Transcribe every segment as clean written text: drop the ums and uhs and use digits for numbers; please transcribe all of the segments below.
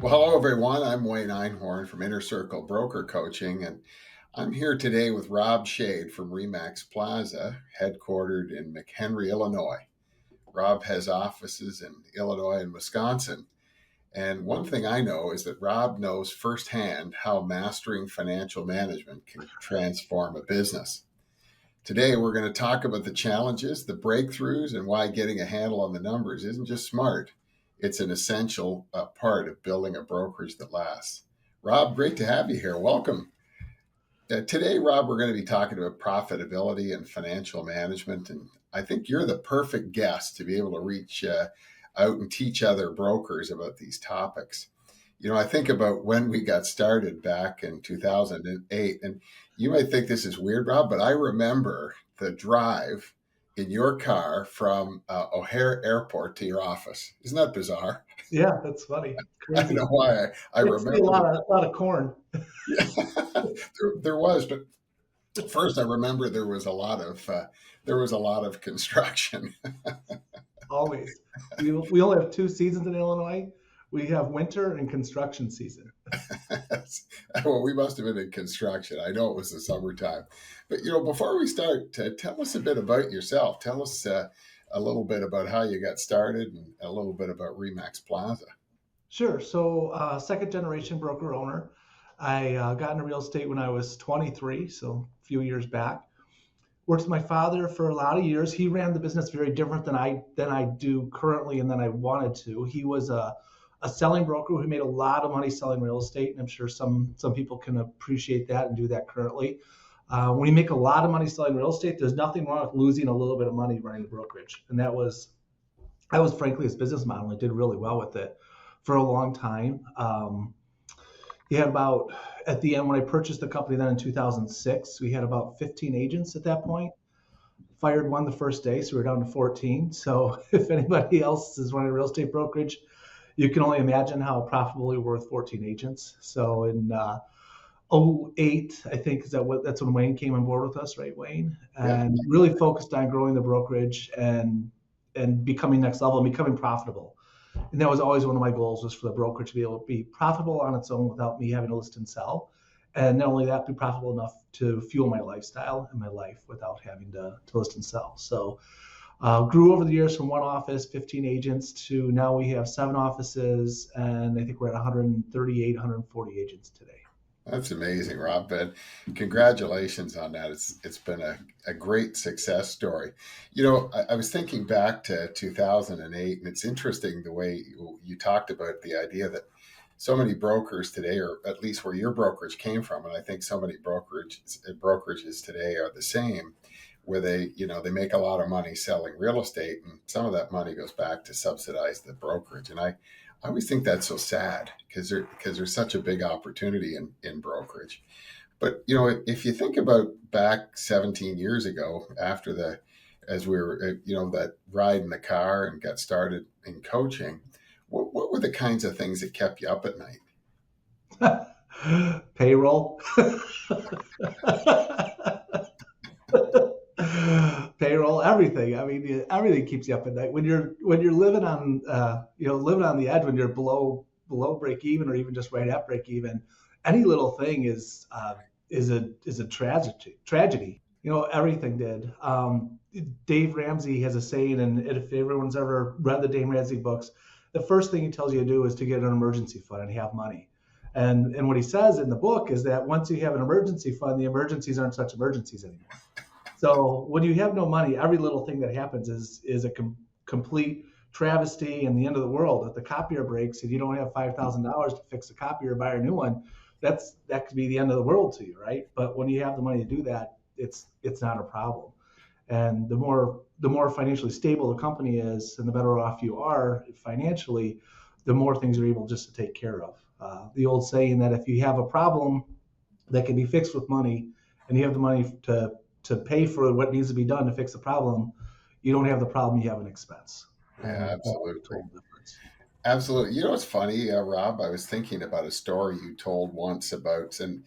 Well, hello, everyone. I'm Wayne Einhorn from Inner Circle Broker Coaching, and I'm here today with Rob Schaid from Remax Plaza, headquartered in McHenry, Illinois. Rob has offices in Illinois and Wisconsin. And one thing I know is that Rob knows firsthand how mastering financial management can transform a business. Today, we're going to talk about the challenges, the breakthroughs, and why getting a handle on the numbers isn't just smart. It's an essential part of building a brokerage that lasts. Rob, great to have you here. Welcome. Today, Rob, we're going to be talking about profitability and financial management. And I think you're the perfect guest to be able to reach out and teach other brokers about these topics. You know, I think about when we got started back in 2008, and you might think this is weird, Rob, but I remember the drive in your car from O'Hare Airport to your office. Isn't that bizarre? Yeah, that's funny. I don't Crazy. know why I It's a remember. lot of corn. There was, but first I remember there was a lot of construction. Always. We only have two seasons in Illinois. We have winter and construction season. Well, we must have been in construction. I know it was the summertime. But, before we start, tell us a bit about yourself. Tell us a little bit about how you got started and a little bit about Remax Plaza. Sure. So second generation broker owner. I got into real estate when I was 23, so a few years back. Worked with my father for a lot of years. He ran the business very different than I do currently and than I wanted to. He was a selling broker who made a lot of money selling real estate, and I'm sure some people can appreciate that and do that currently. When you make a lot of money selling real estate, there's nothing wrong with losing a little bit of money running the brokerage, and that was frankly his business model. I did really well with it for a long time. He had about, at the end when I purchased the company then in 2006, we had about 15 agents at that point. Fired one the first day, so we were down to 14. So if anybody else is running a real estate brokerage, you can only imagine how profitable we were with 14 agents. So in 08, I think that's when Wayne came on board with us, right, Wayne? And really focused on growing the brokerage and becoming next level and becoming profitable. And that was always one of my goals, was for the brokerage to be able to be profitable on its own without me having to list and sell. And not only that, be profitable enough to fuel my lifestyle and my life without having to list and sell. So grew over the years from one office, 15 agents, to now we have 7 offices, and I think we're at 138, 140 agents today. That's amazing, Rob. And congratulations on that. It's been a great success story. I was thinking back to 2008, and it's interesting the way you talked about the idea that so many brokers today, or at least where your brokerage came from, and I think so many brokerages today are the same, where they make a lot of money selling real estate, and some of that money goes back to subsidize the brokerage. And I always think that's so sad because there's such a big opportunity in brokerage. But, if you think about back 17 years ago, as we were, that ride in the car and got started in coaching, what were the kinds of things that kept you up at night? Payroll. Payroll, everything. I mean, everything keeps you up at night when you're living on the edge, when you're below break even, or even just right at break even. Any little thing is a tragedy. Everything did. Dave Ramsey has a saying, and if everyone's ever read the Dave Ramsey books, the first thing he tells you to do is to get an emergency fund and have money. And what he says in the book is that once you have an emergency fund, the emergencies aren't such emergencies anymore. So when you have no money, every little thing that happens is a complete travesty and the end of the world. If the copier breaks and you don't have $5,000 to fix the copier or buy a new one, that could be the end of the world to you, right? But when you have the money to do that, it's not a problem. And the more financially stable the company is, and the better off you are financially, the more things you're able just to take care of. The old saying that if you have a problem that can be fixed with money, and you have the money to pay for what needs to be done to fix the problem, you don't have the problem, you have an expense. Yeah, absolutely. It's funny, Rob, I was thinking about a story you told once about, and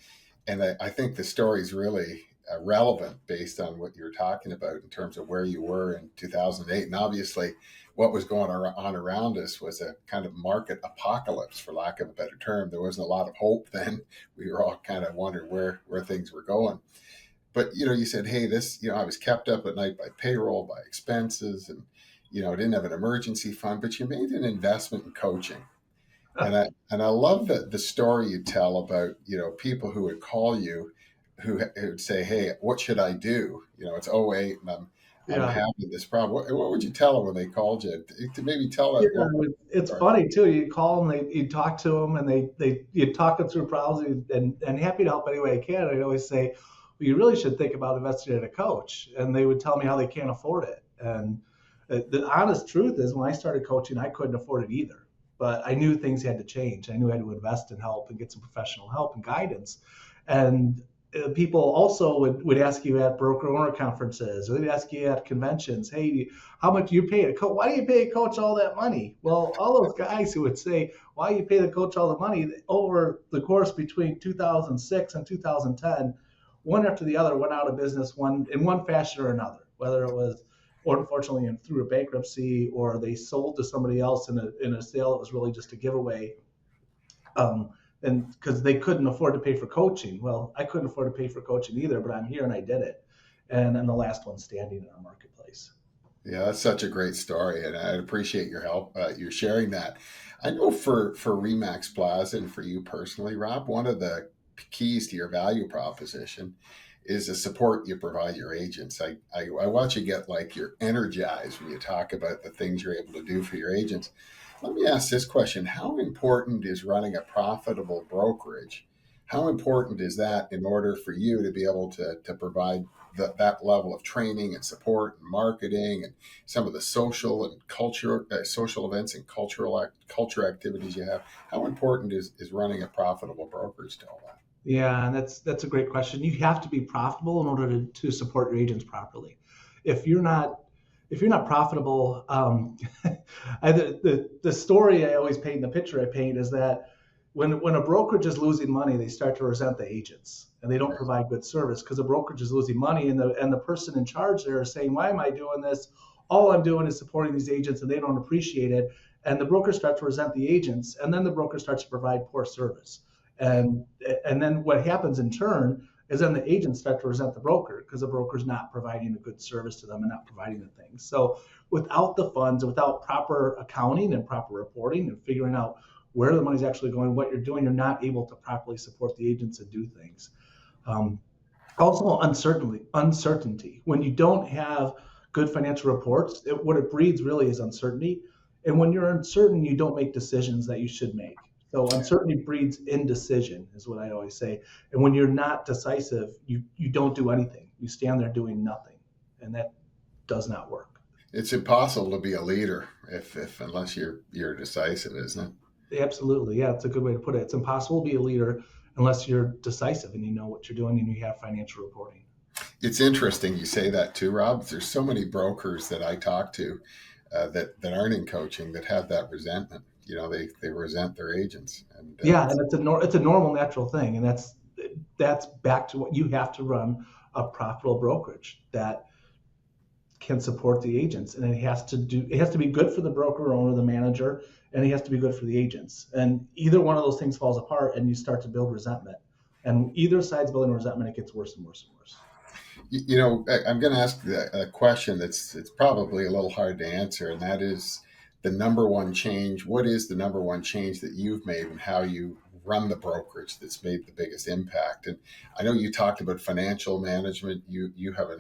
I think the story is really relevant based on what you're talking about in terms of where you were in 2008. And obviously, what was going on around us was a kind of market apocalypse, for lack of a better term. There wasn't a lot of hope then. We were all kind of wondering where things were going. But, you said, hey, this, I was kept up at night by payroll, by expenses, and, I didn't have an emergency fund, but you made an investment in coaching. And I love the story you tell about, people who would call you who would say, hey, what should I do? It's '08 and I'm Yeah. having this problem. What would you tell them when they called you to maybe tell Yeah, it? it's funny too. You call them, you talk to them, and you talk them through problems, and happy to help any way I can. I always say, well, you really should think about investing in a coach, and they would tell me how they can't afford it. And the honest truth is, when I started coaching, I couldn't afford it either. But I knew things had to change. I knew I had to invest in help and get some professional help and guidance. And people also would ask you at broker owner conferences, or they'd ask you at conventions, hey, how much do you pay a coach? Why do you pay a coach all that money? Well, all those guys who would say, why you pay the coach all the money, over the course between 2006 and 2010, one after the other went out of business in one fashion or another, whether it was, or unfortunately through a bankruptcy, or they sold to somebody else in a sale that was really just a giveaway. And because they couldn't afford to pay for coaching. Well, I couldn't afford to pay for coaching either, but I'm here and I did it. And I'm the last one standing in our marketplace. Yeah, that's such a great story, and I appreciate your help. You're sharing that. I know for Remax Plaza and for you personally, Rob, one of the keys to your value proposition is the support you provide your agents. I watch you get like you're energized when you talk about the things you're able to do for your agents. Let me ask this question. How important is running a profitable brokerage? How important is that in order for you to be able to provide that level of training and support and marketing and some of the social and social events and culture activities you have? How important is running a profitable brokerage to all that? Yeah, and that's a great question. You have to be profitable in order to support your agents properly. If you're not profitable, the story I always paint, the picture I paint, is that when a brokerage is losing money, they start to resent the agents, and they don't provide good service because the brokerage is losing money, and the person in charge there is saying, why am I doing this? All I'm doing is supporting these agents, and they don't appreciate it. And the brokers start to resent the agents, and then the broker starts to provide poor service. And then what happens in turn is then the agents start to resent the broker because the broker's not providing a good service to them and not providing the things. So without the funds, without proper accounting and proper reporting and figuring out where the money's actually going, what you're doing, you're not able to properly support the agents and do things. Also, uncertainty. When you don't have good financial reports, what it breeds really is uncertainty. And when you're uncertain, you don't make decisions that you should make. So uncertainty breeds indecision, is what I always say. And when you're not decisive, you don't do anything. You stand there doing nothing, and that does not work. It's impossible to be a leader if unless you're decisive, isn't it? Absolutely, yeah, it's a good way to put it. It's impossible to be a leader unless you're decisive and you know what you're doing and you have financial reporting. It's interesting you say that too, Rob. There's so many brokers that I talk to that aren't in coaching that have that resentment. They resent their agents. And yeah, and it's a normal, natural thing, and that's back to what you have to run a profitable brokerage that can support the agents, and it has to be good for the broker owner, the manager, and it has to be good for the agents. And either one of those things falls apart, and you start to build resentment. And either side's building resentment, it gets worse and worse and worse. I'm going to ask a question it's probably a little hard to answer, and that is the number one change. What is the number one change that you've made in how you run the brokerage that's made the biggest impact? And I know you talked about financial management. You have an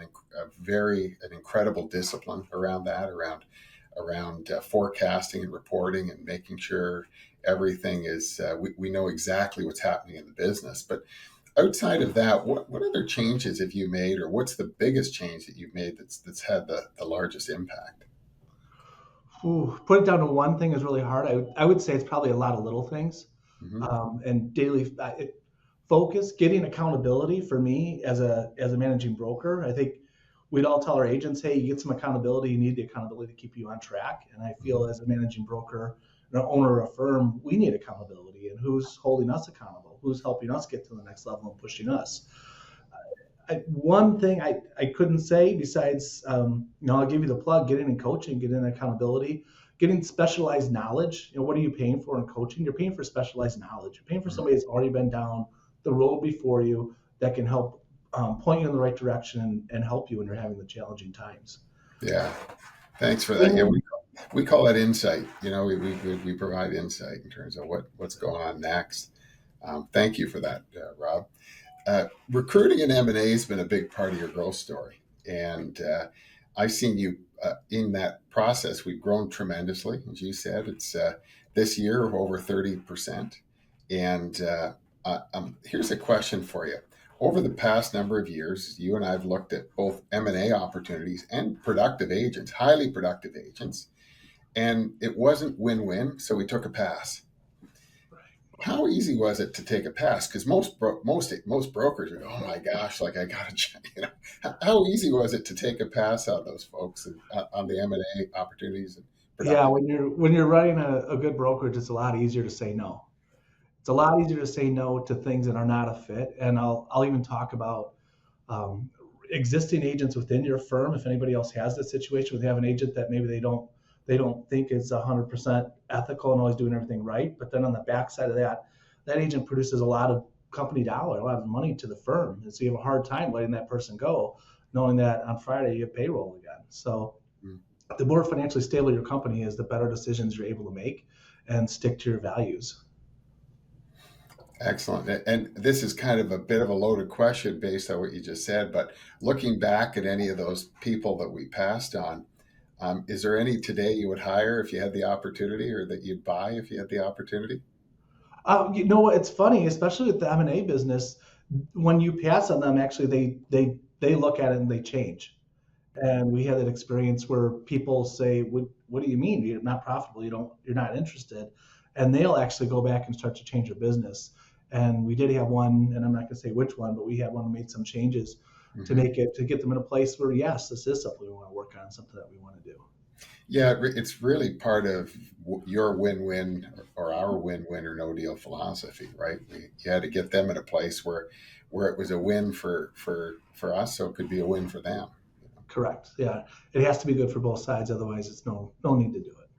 incredible discipline around that, around forecasting and reporting and making sure everything is we know exactly what's happening in the business. But outside of that, what other changes have you made, or what's the biggest change that you've made that's had the largest impact? Put it down to one thing is really hard. I would say it's probably a lot of little things. And daily focus, getting accountability for me as a managing broker. I think we'd all tell our agents, hey, you get some accountability. You need the accountability to keep you on track. And I feel as a managing broker, an owner of a firm, we need accountability. And who's holding us accountable? Who's helping us get to the next level and pushing us? One thing I couldn't say besides, I'll give you the plug, getting in coaching, getting in accountability, getting specialized knowledge. What are you paying for in coaching? You're paying for specialized knowledge. You're paying for somebody that's already been down the road before you that can help point you in the right direction and help you when you're having the challenging times. Yeah. Thanks for that. Yeah, we call that insight. We provide insight in terms of what's going on next. Thank you for that, Rob. Recruiting and M&A has been a big part of your growth story. And I've seen you in that process. We've grown tremendously. As you said, it's this year over 30%. And here's a question for you. Over the past number of years, you and I have looked at both M&A opportunities and productive agents, highly productive agents, and it wasn't win-win, so we took a pass. How easy was it to take a pass? Because most brokers are, oh my gosh, like I gotta, how easy was it to take a pass on those folks on the M&A opportunities? Yeah, when you're running a good brokerage, it's a lot easier to say no. It's a lot easier to say no to things that are not a fit. And I'll even talk about existing agents within your firm. If anybody else has this situation where they have an agent that maybe they don't think is 100% ethical and always doing everything right, but then on the backside of that agent produces a lot of company dollar, a lot of money to the firm, and so you have a hard time letting that person go, knowing that on Friday you have payroll again. So the more financially stable your company is, the better decisions you're able to make and stick to your values. Excellent. And this is kind of a bit of a loaded question based on what you just said, but looking back at any of those people that we passed on, is there any today you would hire if you had the opportunity, or that you'd buy if you had the opportunity? It's funny, especially with the M&A business, when you pass on them, actually they look at it and they change. And we had that experience where people say, what do you mean? You're not profitable. You're not interested. And they'll actually go back and start to change their business. And we did have one, and I'm not going to say which one, but we had one who made some changes to get them in a place where, yes, this is something we want to work on, something that we want to do. Yeah, it's really part of your win-win or our win-win or no deal philosophy, right? You had to get them in a place where it was a win for us, so it could be a win for them. Correct. Yeah, it has to be good for both sides. Otherwise, it's no need to do it.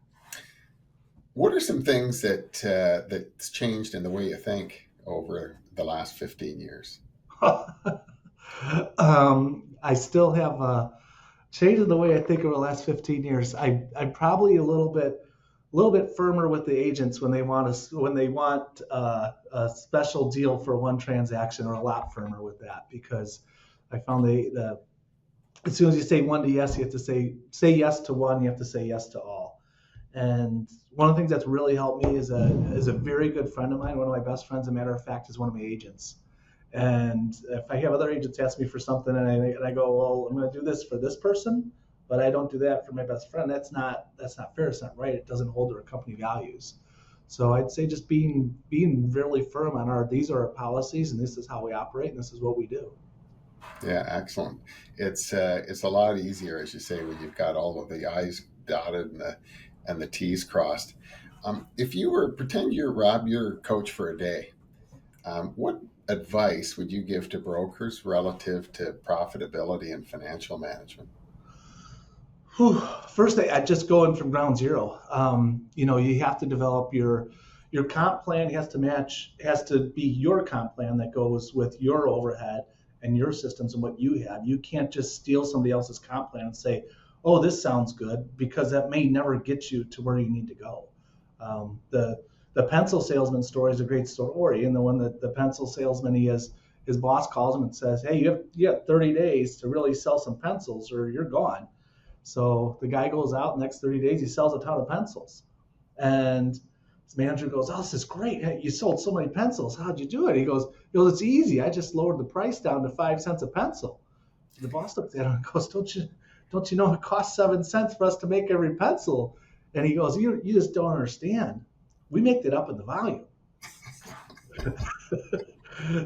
What are some things that's changed in the way you think over the last 15 years? I still have changed in the way I think over the last 15 years. I'm probably a little bit firmer with the agents when they want a special deal for one transaction, or a lot firmer with that, because I found as soon as you say one to yes, you have to say yes to one, you have to say yes to all. And one of the things that's really helped me is a very good friend of mine. One of my best friends, as a matter of fact, is one of my agents. And if I have other agents ask me for something and I go, well, I'm going to do this for this person, but I don't do that for my best friend, that's not fair. It's not right. It doesn't hold our company values. So I'd say just being really firm on these are our policies, and this is how we operate, and this is what we do. Yeah, excellent. It's a lot easier, as you say, when you've got all of the I's dotted and the T's crossed. If you were, pretend you're Rob, you're a coach for a day, what advice would you give to brokers relative to profitability and financial management? First, I just go in from ground zero. You have to develop your comp plan has to be your comp plan that goes with your overhead and your systems and what you have. You can't just steal somebody else's comp plan and say, oh, this sounds good, because that may never get you to where you need to go. The pencil salesman story is a great story. And the one that the pencil salesman, his boss calls him and says, hey, you have 30 days to really sell some pencils or you're gone. So the guy goes out, the next 30 days, he sells a ton of pencils. And his manager goes, oh, this is great. Hey, you sold so many pencils. How'd you do it? He goes, it's easy. I just lowered the price down to 5 cents a pencil. The boss looks at him and goes, don't you know it costs 7 cents for us to make every pencil? And he goes, you just don't understand. We make that up in the volume.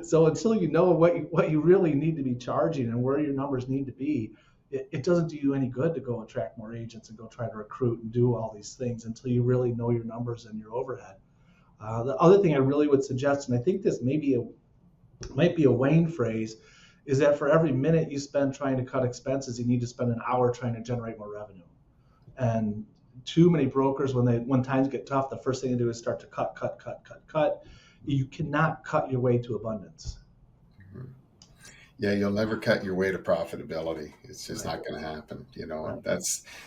So until you know what you really need to be charging and where your numbers need to be, it doesn't do you any good to go attract more agents and go try to recruit and do all these things until you really know your numbers and your overhead. The other thing I really would suggest, and I think this might be a Wayne phrase, is that for every minute you spend trying to cut expenses, you need to spend an hour trying to generate more revenue. And too many brokers, when times get tough, the first thing they do is start to cut. You cannot cut your way to abundance. Mhm. Yeah, you'll never cut your way to profitability. It's just Right. not going to happen, Right. and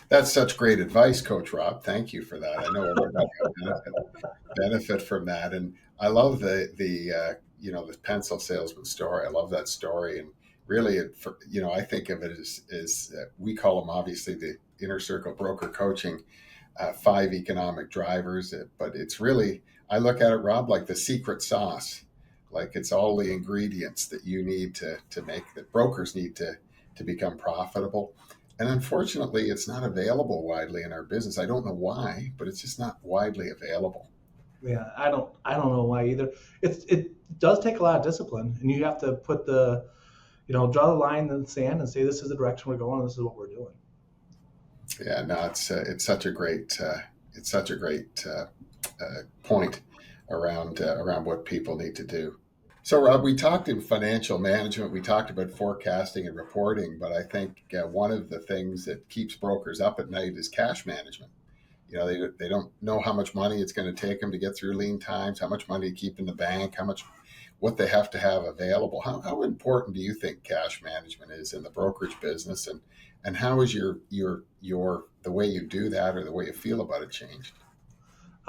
that's such great advice, Coach Rob. Thank you for that. I know everybody will benefit from that. And I love the pencil salesman story. I love that story. And really, I think of it as we call them obviously the inner circle broker coaching, 5 economic drivers. But it's really, I look at it, Rob, like the secret sauce. Like it's all the ingredients that you need to make, that brokers need to become profitable. And unfortunately, it's not available widely in our business. I don't know why, but it's just not widely available. Yeah, I don't know why either. It does take a lot of discipline, and you have to draw the line in the sand and say this is the direction we're going, and this is what we're doing. Yeah, no, it's such a great point around what people need to do. So, Rob, we talked in financial management, we talked about forecasting and reporting, but I think one of the things that keeps brokers up at night is cash management. They don't know how much money it's going to take them to get through lean times, how much money to keep in the bank, what they have to have available. How important do you think cash management is in the brokerage business, and how is your the way you do that or the way you feel about it changed?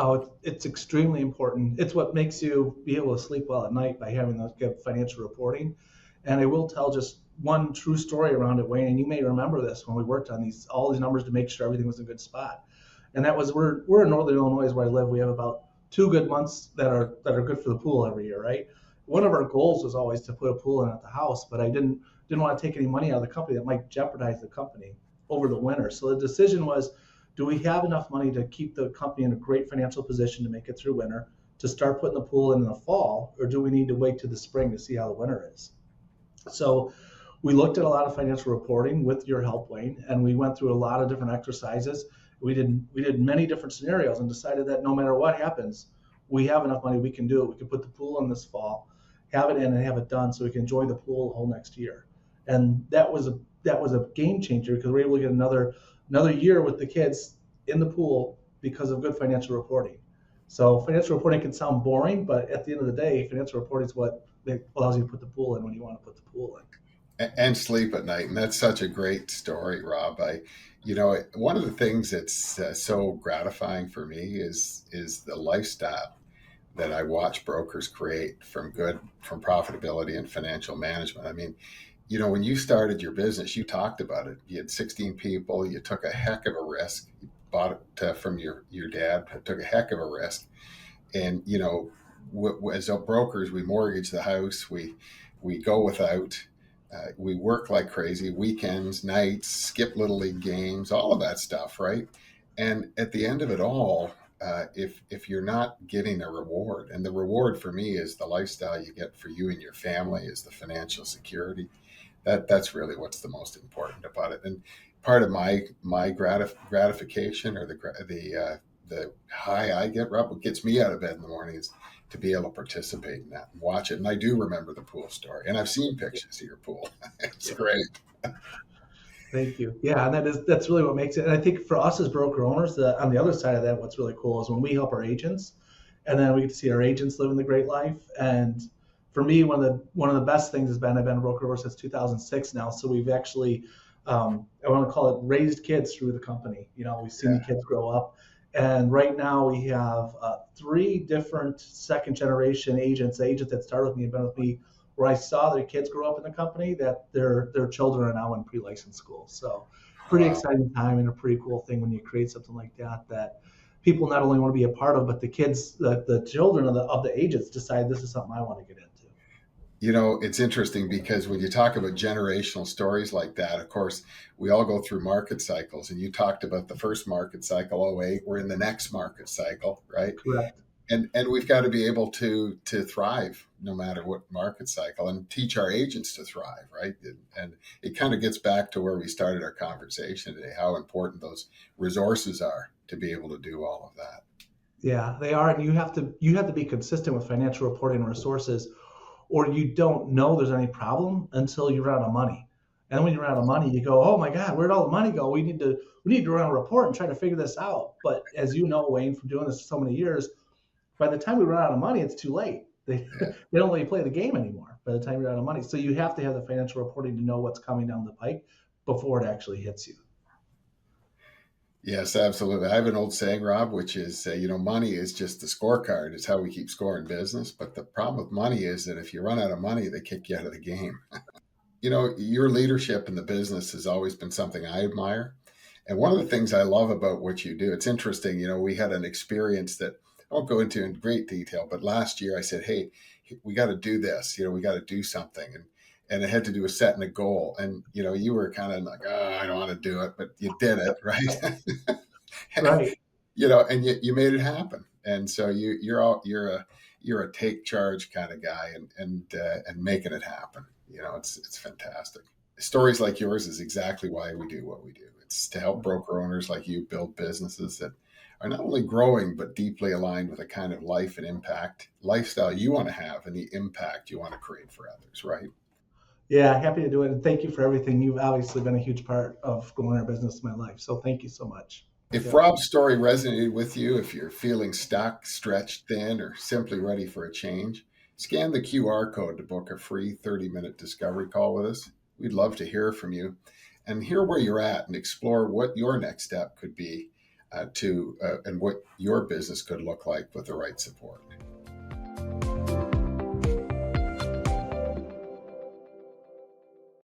Oh, it's extremely important. It's what makes you be able to sleep well at night by having those good financial reporting. And I will tell just one true story around it, Wayne, and you may remember this when we worked on all these numbers to make sure everything was in a good spot. And that was we're in northern Illinois where I live. We have about 2 good months that are good for the pool every year, right? One of our goals was always to put a pool in at the house, but I didn't want to take any money out of the company that might jeopardize the company over the winter. So the decision was, do we have enough money to keep the company in a great financial position to make it through winter, to start putting the pool in the fall, or do we need to wait to the spring to see how the winter is? So we looked at a lot of financial reporting with your help, Wayne, and we went through a lot of different exercises. We did many different scenarios and decided that no matter what happens, we have enough money, we can do it. We can put the pool in this fall, have it in and have it done so we can enjoy the pool the whole next year. And that was a game changer because we're able to get another year with the kids in the pool because of good financial reporting. So financial reporting can sound boring, but at the end of the day, financial reporting is what allows you to put the pool in when you want to put the pool in. And sleep at night. And that's such a great story, Rob. One of the things that's so gratifying for me is the lifestyle that I watch brokers create from profitability and financial management. I mean, when you started your business, you talked about it. You had 16 people. You took a heck of a risk. You bought it from your dad. Took a heck of a risk. And as brokers, we mortgage the house. We go without. We work like crazy, weekends, nights, skip little league games, all of that stuff, right? And at the end of it all, if you're not getting a reward, and the reward for me is the lifestyle you get for you and your family, is the financial security. That's really what's the most important about it. And part of my gratification, or the high I get, Rob, what gets me out of bed in the morning is to be able to participate in that and watch it. And I do remember the pool story, and I've seen pictures of your pool. It's Yeah. great. Thank you. Yeah, and that's really what makes it. And I think for us as broker owners, on the other side of that, what's really cool is when we help our agents, and then we get to see our agents living the great life. And for me, one of the best things has been I've been a broker since 2006 now, so we've actually I want to call it raised kids through the company. We've seen the Yeah. kids grow up, and right now we have 3 different second generation agents that started with me and been with me where I saw their kids grow up in the company, that their children are now in pre-licensed school. So pretty Wow. exciting time and a pretty cool thing when you create something like that people not only want to be a part of, but the kids, the children of the agents decide this is something I want to get into. It's interesting because when you talk about generational stories like that, of course, we all go through market cycles. And you talked about the first market cycle, '08. We're in the next market cycle, right? Correct. And we've got to be able to thrive no matter what market cycle, and teach our agents to thrive, right? And it kind of gets back to where we started our conversation today, how important those resources are to be able to do all of that. Yeah, they are, and you have to be consistent with financial reporting and resources, or you don't know there's any problem until you run out of money. And when you run out of money, you go, oh my God, where'd all the money go? We need to run a report and try to figure this out. But as you know, Wayne, from doing this for so many years, by the time we run out of money, it's too late. They Yeah. they don't let you play the game anymore by the time you're out of money. So you have to have the financial reporting to know what's coming down the pike before it actually hits you. Yes, absolutely. I have an old saying, Rob, which is, money is just the scorecard. It's how we keep score in business. But the problem with money is that if you run out of money, they kick you out of the game. Your leadership in the business has always been something I admire. And one of the things I love about what you do, it's interesting, we had an experience that I won't go into in great detail, but last year I said, hey, we got to do this, we got to do something. And it had to do with setting a goal. And, you were kind of like, oh, I don't want to do it, but you did it, right? and, Right. and you made it happen. And so you're a take charge kind of guy and making it happen. It's fantastic. Stories like yours is exactly why we do what we do. It's to help broker owners like you build businesses that are not only growing but deeply aligned with the kind of life and impact lifestyle you want to have and the impact you want to create for others, right? Yeah, happy to do it. And thank you for everything. You've obviously been a huge part of growing our business in my life. So thank you so much. If Yep. Rob's story resonated with you, if you're feeling stuck, stretched thin, or simply ready for a change, scan the QR code to book a free 30-minute discovery call with us. We'd love to hear from you and hear where you're at and explore what your next step could be and what your business could look like with the right support.